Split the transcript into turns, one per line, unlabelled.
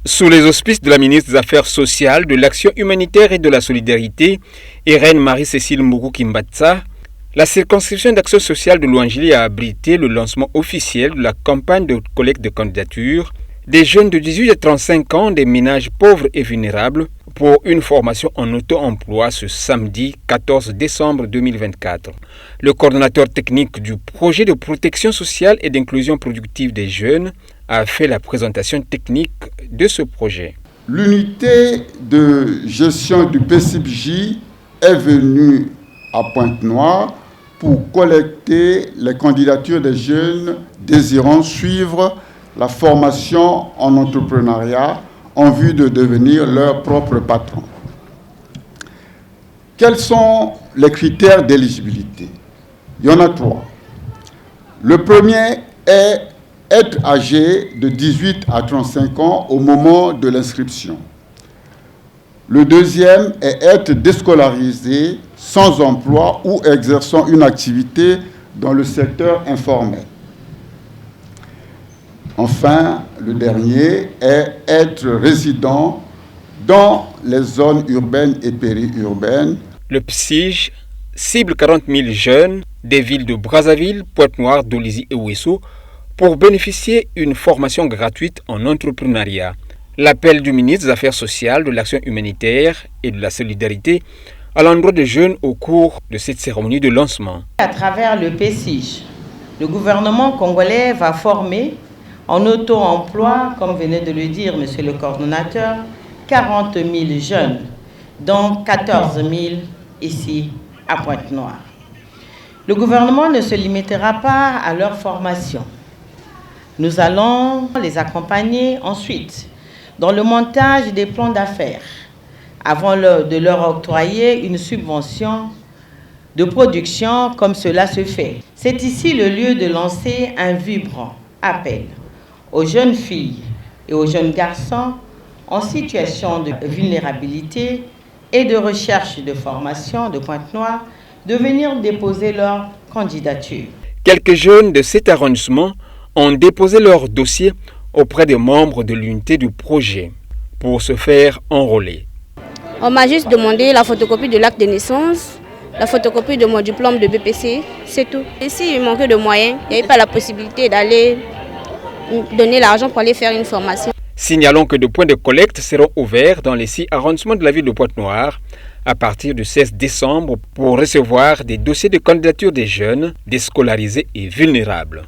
Sous les auspices de la ministre des Affaires sociales, de l'Action humanitaire et de la solidarité, Irène Marie-Cécile Mougou-Kimbatsa, la circonscription d'action sociale de Louangili a abrité le lancement officiel de la campagne de collecte de candidatures des jeunes de 18 à 35 ans des ménages pauvres et vulnérables pour une formation en auto-emploi ce samedi 14 décembre 2024. Le coordonnateur technique du projet de protection sociale et d'inclusion productive des jeunes a fait la présentation technique de ce projet.
L'unité de gestion du PCBJ est venue à Pointe-Noire pour collecter les candidatures des jeunes désirant suivre la formation en entrepreneuriat en vue de devenir leur propre patron. Quels sont les critères d'éligibilité? Il y en a 3. Le premier est être âgé de 18 à 35 ans au moment de l'inscription. Le deuxième est être déscolarisé, sans emploi ou exerçant une activité dans le secteur informel. Enfin, le dernier est être résident dans les zones urbaines et périurbaines.
Le PSIJ cible 40 000 jeunes des villes de Brazzaville, Pointe-Noire, Dolisie et Ouessou pour bénéficier d'une formation gratuite en entrepreneuriat. L'appel du ministre des Affaires sociales, de l'Action humanitaire et de la solidarité à l'endroit des jeunes au cours de cette cérémonie de lancement.
À travers le PSIJ, le gouvernement congolais va former en auto-emploi, comme venait de le dire monsieur le coordonnateur, 40 000 jeunes, dont 14 000 ici à Pointe-Noire. Le gouvernement ne se limitera pas à leur formation. Nous allons les accompagner ensuite dans le montage des plans d'affaires, avant de leur octroyer une subvention de production comme cela se fait. C'est ici le lieu de lancer un vibrant appel aux jeunes filles et aux jeunes garçons en situation de vulnérabilité et de recherche de formation de Pointe-Noire de venir déposer leur candidature.
Quelques jeunes de cet arrondissement ont déposé leur dossier auprès des membres de l'unité du projet pour se faire enrôler.
On m'a juste demandé la photocopie de l'acte de naissance, la photocopie de mon diplôme de BPC, c'est tout. Et s'il manquait de moyens, il n'y avait pas la possibilité d'aller donner l'argent pour aller faire une formation.
Signalons que des points de collecte seront ouverts dans les 6 arrondissements de la ville de Pointe-Noire à partir du 16 décembre pour recevoir des dossiers de candidature des jeunes, déscolarisés et vulnérables.